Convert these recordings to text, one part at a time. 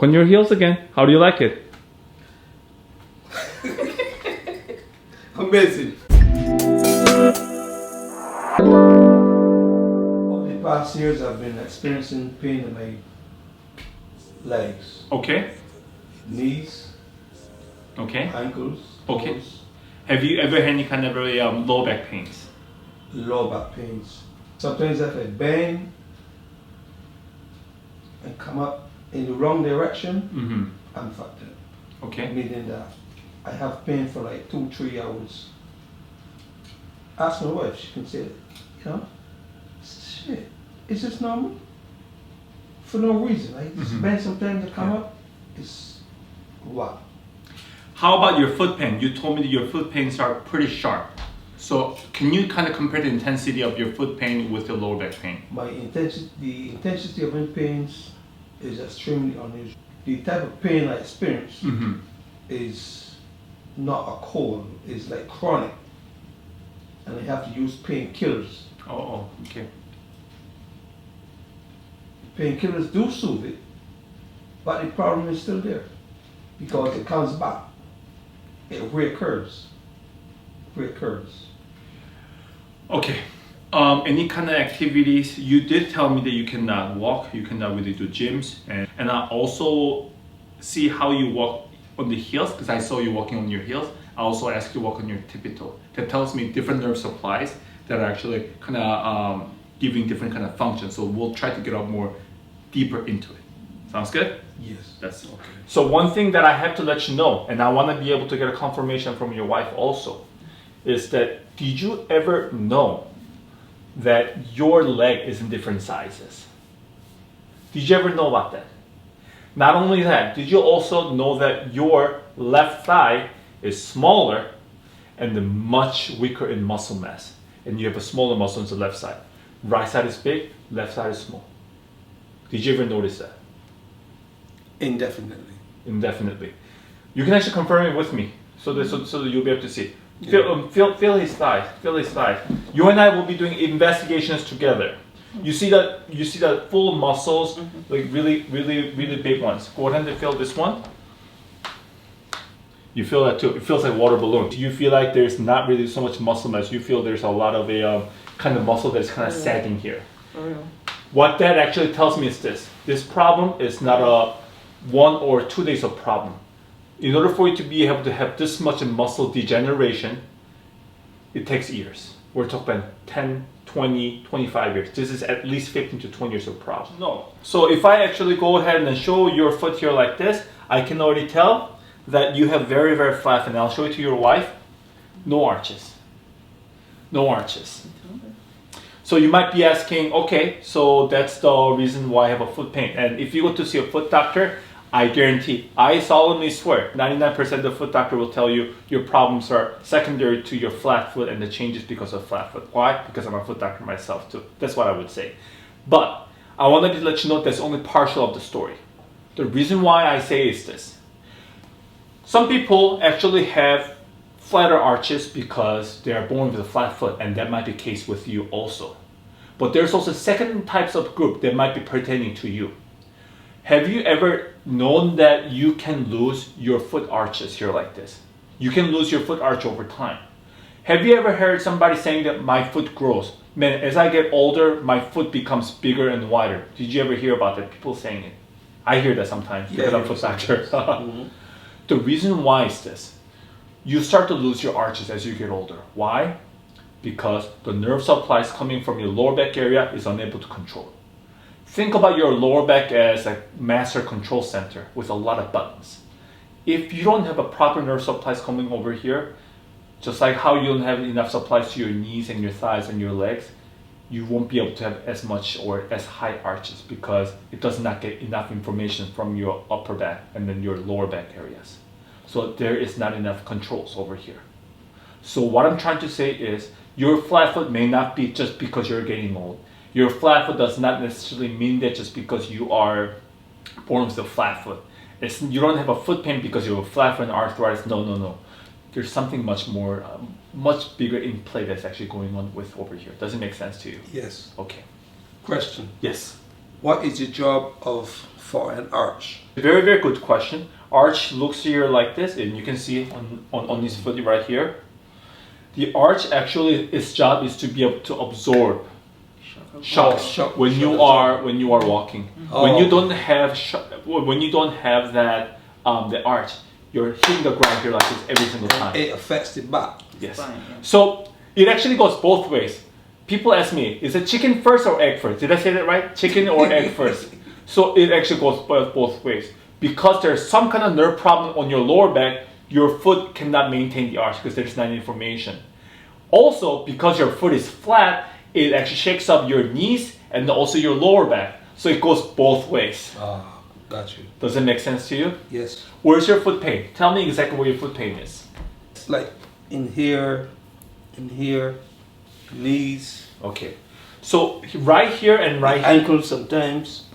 Walk on your heels again. How do you like it? Amazing. Over the past years, I've been experiencing pain in my legs, Okay. knees, Okay. ankles, Okay. toes, Have you ever had any kind of low back pains? lower back pains. Sometimes if I bend and come up in the wrong direction, Mm-hmm. I'm fucked up. Okay. Meaning that I have pain for like 2-3 hours. Ask my wife, she can say it. You know, shit, is this normal? For no reason. I just bend sometimes to come up. It's wow. How about your foot pain? You told me that your foot pains are pretty sharp. So can you kind of compare the intensity of your foot pain with your lower back pain? The intensity of my pains is extremely unusual. The type of pain I experience Mm-hmm. is not a cold, it's like chronic. And I have to use painkillers. Oh, okay. Painkillers do soothe it, but the problem is still there because it comes back. It reoccurs. Okay. Any kind of activities? You did tell me that you cannot walk, you cannot really do gyms, and I also see how you walk on the heels because I saw you walking on your heels. I also asked you to walk on your tippy toe. That tells me different nerve supplies that are actually kind of giving different kind of functions. So we'll try to get up more deeper into it. Sounds good? Yes. That's okay. So one thing that I have to let you know, and I want to be able to get a confirmation from your wife also, is that did you ever know that your leg is in different sizes? Did you ever know about that? Not only that, did you also know that your left thigh is smaller and much weaker in muscle mass, and you have a smaller muscle on the left side? Right side is big, left side is small. Did you ever notice that? Indefinitely. Indefinitely. You can actually confirm it with me, so that you'll be able to see. Feel his thighs. Feel his thighs. You and I will be doing investigations together. You see that full muscles, like really big ones. Go ahead and feel this one. You feel that too. It feels like water balloon. Do you feel like there's not really so much muscle mass? You feel there's a lot of a kind of muscle that's kind of sagging here. What that actually tells me is this. This problem is not a 1 or 2 days of problem. In order for you to be able to have this much muscle degeneration, it takes years. We're talking about 10, 20, 25 years. This is at least 15 to 20 years of problem. No. So if I actually go ahead and show your foot here like this, I can already tell that you have very, very flat, and I'll show it to your wife. No arches. No arches. So you might be asking, okay, so that's the reason why I have a foot pain. And if you go to see a foot doctor, I guarantee, I solemnly swear, 99% of the foot doctor will tell you your problems are secondary to your flat foot and the changes because of flat foot. Why? Because I'm a foot doctor myself too. That's what I would say. But I wanted to let you know that's only partial of the story. The reason why I say is this. Some people actually have flatter arches because they are born with a flat foot, and that might be the case with you also. But there's also second types of group that might be pertaining to you. Have you ever known that you can lose your foot arches here like this? You can lose your foot arch over time. Have you ever heard somebody saying that my foot grows? Man, as I get older, my foot becomes bigger and wider. Did you ever hear about that? People saying it. I hear that sometimes because I'm a foot doctor. The reason why is this. You start to lose your arches as you get older. Why? Because the nerve supplies coming from your lower back area is unable to control. Think about your lower back as a master control center with a lot of buttons. If you don't have a proper nerve supplies coming over here, just like how you don't have enough supplies to your knees and your thighs and your legs, you won't be able to have as much or as high arches because it does not get enough information from your upper back and then your lower back areas. So there is not enough controls over here. So what I'm trying to say is your flat foot may not be just because you're getting old. Your flat foot does not necessarily mean that just because you are born with a flat foot. You don't have a foot pain because you have a flat foot and arthritis. No. There's something much more, much bigger in play that's actually going on with over here. Does it make sense to you? Yes. Okay. Question. Yes. What is the job for an arch? Very, very good question. Arch looks here like this, and you can see on this foot right here. The arch actually, its job is to be able to absorb shocks when you are walking. When you don't have that the arch, you're hitting the ground here like this every single time. It affects the back. Yes. So it actually goes both ways. People ask me, is it chicken first or egg first? Did I say that right? Chicken or egg first? So it actually goes both ways. Because there's some kind of nerve problem on your lower back, your foot cannot maintain the arch because there's not information. Also, because your foot is flat, it actually shakes up your knees and also your lower back. So it goes both ways. Ah, got you. Does it make sense to you? Yes. Where's your foot pain? Tell me exactly where your foot pain is. It's like in here, knees. Okay. So right here and right here. Ankle sometimes.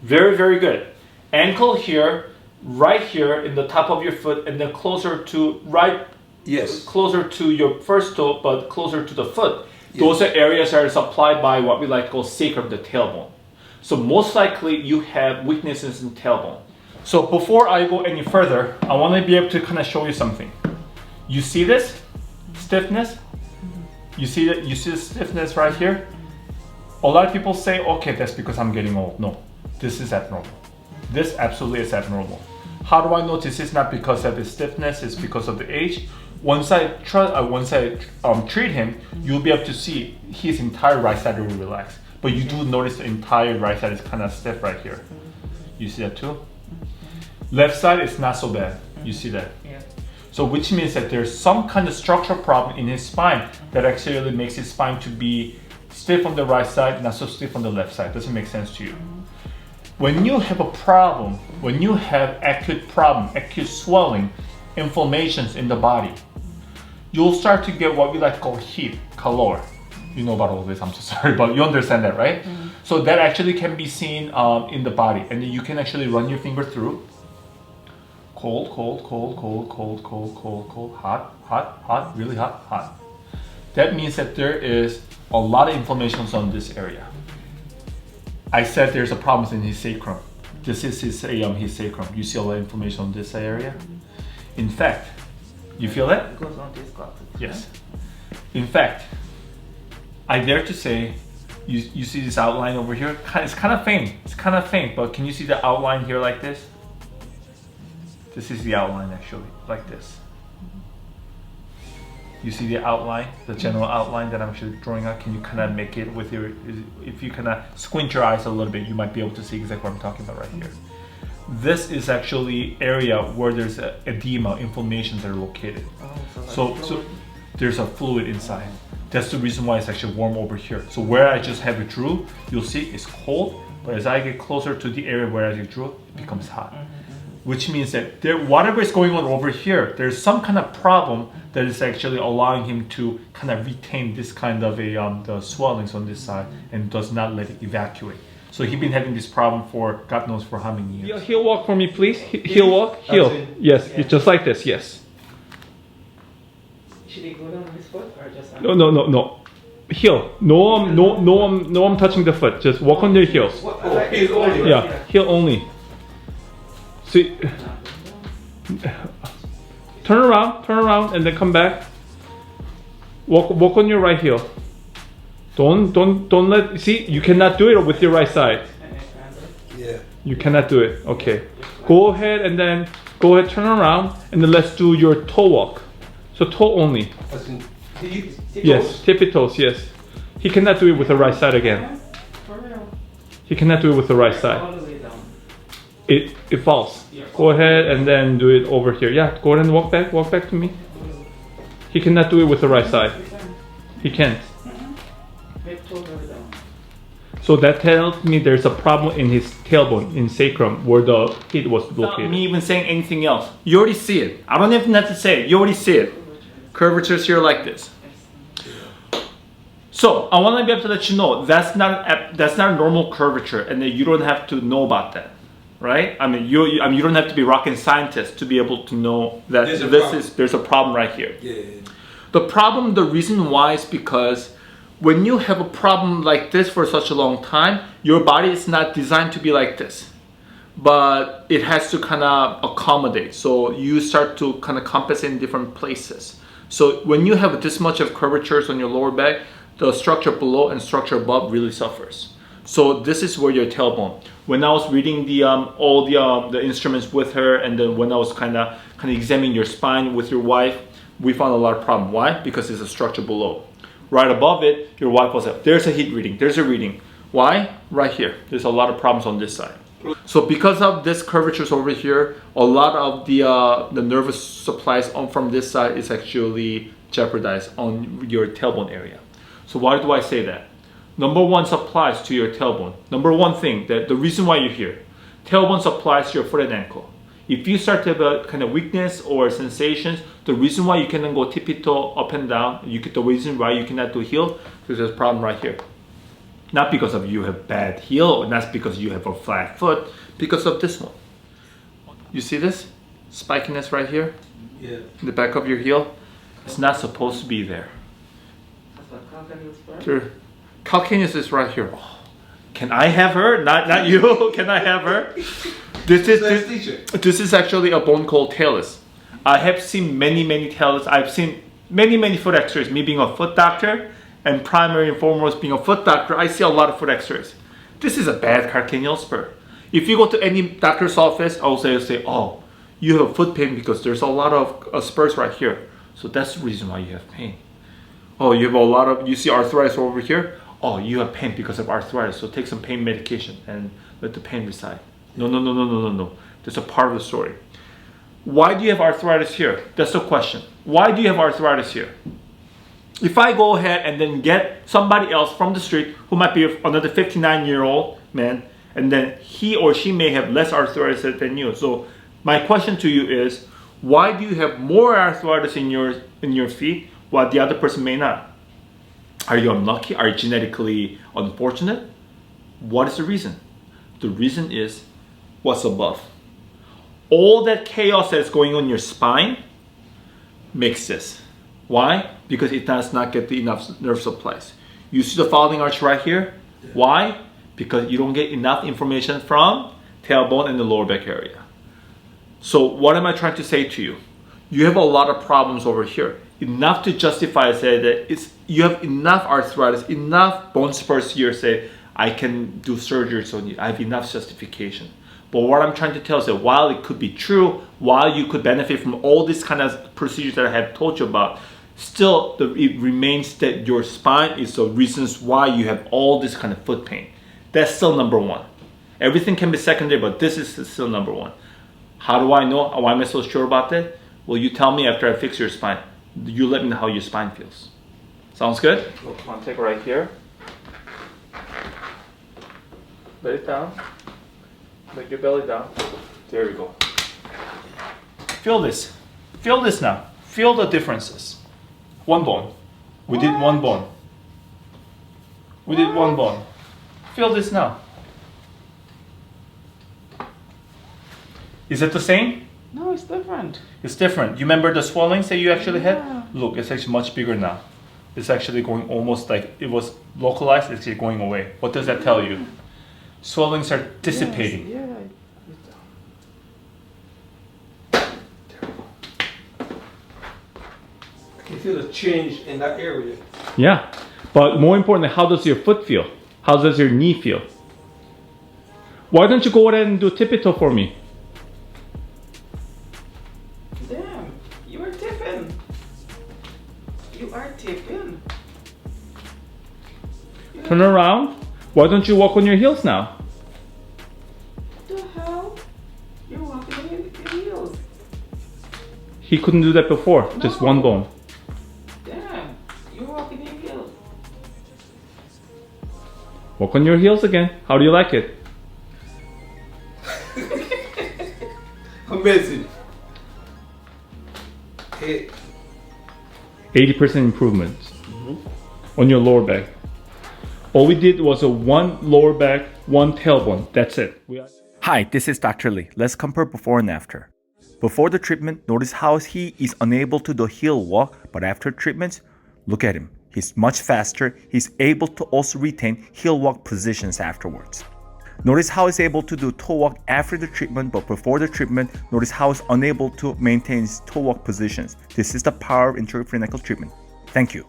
Very, very good. Ankle here, right here in the top of your foot, and then closer to closer to your first toe, but closer to the foot. Yes. Those are areas that are supplied by what we like to call sacrum, the tailbone. So most likely you have weaknesses in tailbone. So before I go any further, I want to be able to kind of show you something. You see this stiffness? You see that? You see the stiffness right here? A lot of people say, okay, that's because I'm getting old. No, this is abnormal. This absolutely is abnormal. How do I know this is not because of the stiffness? It's because of the age. Once I treat him, you'll be able to see his entire right side will relax. But you do notice the entire right side is kind of stiff right here. You see that too? Left side is not so bad. You see that? Yeah. So which means that there's some kind of structural problem in his spine that actually makes his spine to be stiff on the right side, not so stiff on the left side. Doesn't make sense to you. When you have a problem, when you have acute problem, acute swelling, inflammations in the body, you'll start to get what we like to call heat, calor. You know about all this, I'm so sorry, but you understand that, right? Mm-hmm. So that actually can be seen in the body, and you can actually run your finger through. Cold, cold, cold, cold, cold, cold, cold, cold, hot, hot, hot, really hot, hot. That means that there is a lot of inflammations on this area. I said there's a problem in his sacrum. This is his sacrum. You see a lot of inflammation on this area. In fact, you feel that? It goes on this clock. Yes. In fact, I dare to say, you see this outline over here? It's kind of faint. It's kind of faint, but can you see the outline here like this? This is the outline actually, like this. You see the outline, the general outline that I'm actually drawing out? Can you kind of make it with your, if you kind of squint your eyes a little bit, you might be able to see exactly what I'm talking about right here. This is actually area where there's edema, inflammations that are located. So there's a fluid inside. That's the reason why it's actually warm over here. So where I just have it drew, you'll see it's cold, but as I get closer to the area where I drew, it becomes hot. Which means that whatever is going on over here, there's some kind of problem that is actually allowing him to kind of retain this kind of the swellings on this side and does not let it evacuate. So he's been having this problem for God knows for how many years. Heel walk for me, please. Heel walk. Heel. Yes, yeah. Just like this. Yes. Should he go down his foot or just? No. Heel. No, I'm touching the foot. Just walk on your heels. Heel only. Yeah, heel only. See, turn around, and then come back. Walk on your right heel. Don't let. See, you cannot do it with your right side. Yeah. You cannot do it. Okay. Go ahead, turn around, and then let's do your toe walk. So toe only. Yes, tippy toes. Yes. He cannot do it with the right side again. He cannot do it with the right side. It falls. Go ahead and then do it over here. Yeah, go ahead and walk back to me. He cannot do it with the right side. He can't. So that tells me there's a problem in his tailbone, in sacrum, where the heat was located. Without me even saying anything else. You already see it. I don't even have to say it. You already see it. Curvatures here like this. So I want to be able to let you know that's not a normal curvature, and that you don't have to know about that. Right? I mean, you don't have to be a rocket scientist to be able to know that there's a problem right here. Yeah. The reason why is because when you have a problem like this for such a long time, your body is not designed to be like this, but it has to kind of accommodate. So you start to kind of compensate in different places. So when you have this much of curvatures on your lower back, the structure below and structure above really suffers. So this is where your tailbone. When I was reading all the instruments with her, and then when I was kind of examining your spine with your wife, we found a lot of problem. Why? Because there's a structure below. Right above it, your wife was like, there's a heat reading, there's a reading. Why? Right here. There's a lot of problems on this side. So because of this curvatures over here, a lot of the nervous supplies from this side is actually jeopardized on your tailbone area. So why do I say that? Number one supplies to your tailbone. Number one thing, that the reason why you're here, tailbone supplies to your foot and ankle. If you start to have a kind of weakness or sensations, the reason why you cannot go tippy-toe up and down, the reason why you cannot do heel, because there's a problem right here. Not because of you have bad heel, or not because you have a flat foot, because of this one. You see this? Spikiness right here? Yeah. In the back of your heel? It's not supposed to be there. That's what calcaneus for. Sure. Calcaneus is right here. Oh, can I have her? Not you. Can I have her? This is actually a bone called talus. I have seen many talus. I've seen many foot x-rays. Me being a foot doctor, and primary and foremost being a foot doctor, I see a lot of foot x-rays. This is a bad calcaneal spur. If you go to any doctor's office, I will say, oh, you have a foot pain because there's a lot of spurs right here. So that's the reason why you have pain. Oh, you have a lot of, you see arthritis over here? Oh, you have pain because of arthritis. So take some pain medication and let the pain reside. No. There's a part of the story. Why do you have arthritis here? That's the question. Why do you have arthritis here? If I go ahead and then get somebody else from the street who might be another 59-year-old man, and then he or she may have less arthritis than you. So my question to you is, why do you have more arthritis in your feet while the other person may not? Are you unlucky? Are you genetically unfortunate? What is the reason? The reason is what's above. All that chaos that's going on in your spine makes this. Why? Because it does not get enough nerve supplies. You see the falling arch right here? Why? Because you don't get enough information from tailbone and the lower back area. So what am I trying to say to you? You have a lot of problems over here. Enough to justify, say that you have enough arthritis, enough bone spurs here, say, I can do surgery, so I have enough justification. But what I'm trying to tell is that while it could be true, while you could benefit from all these kind of procedures that I have told you about, still it remains that your spine is the reasons why you have all this kind of foot pain. That's still number one. Everything can be secondary, but this is still number one. How do I know? Why am I so sure about that? Well, you tell me after I fix your spine. You let me know how your spine feels. Sounds good? Contact right here. Let it down. Let your belly down. There we go. Feel this. Feel this now. Feel the differences. One bone. We did one bone. We did one bone. Feel this now. Is it the same? No, it's different. It's different. You remember the swellings that you actually Yeah. had? Look, it's actually much bigger now. It's actually going almost like it was localized, it's actually going away. What does that tell you? Swellings are dissipating. Yes, I can feel the change in that area. Yeah. But more importantly, how does your foot feel? How does your knee feel? Why don't you go ahead and do tippy-toe for me? Damn, you are tipping. You are tipping. Turn around. Why don't you walk on your heels now? What the hell? You're walking in heels. He couldn't do that before. Just No. one bone. Damn, you're walking in heels. Walk on your heels again. How do you like it? Amazing. Hey. 80% improvement on your lower back. All we did was a one lower back, one tailbone. That's it. Hi, this is Dr. Lee. Let's compare before and after. Before the treatment, notice how he is unable to do heel walk, but after treatment, look at him. He's much faster. He's able to also retain heel walk positions afterwards. Notice how he's able to do toe walk after the treatment, but before the treatment, notice how he's unable to maintain his toe walk positions. This is the power of integrative neck treatment. Thank you.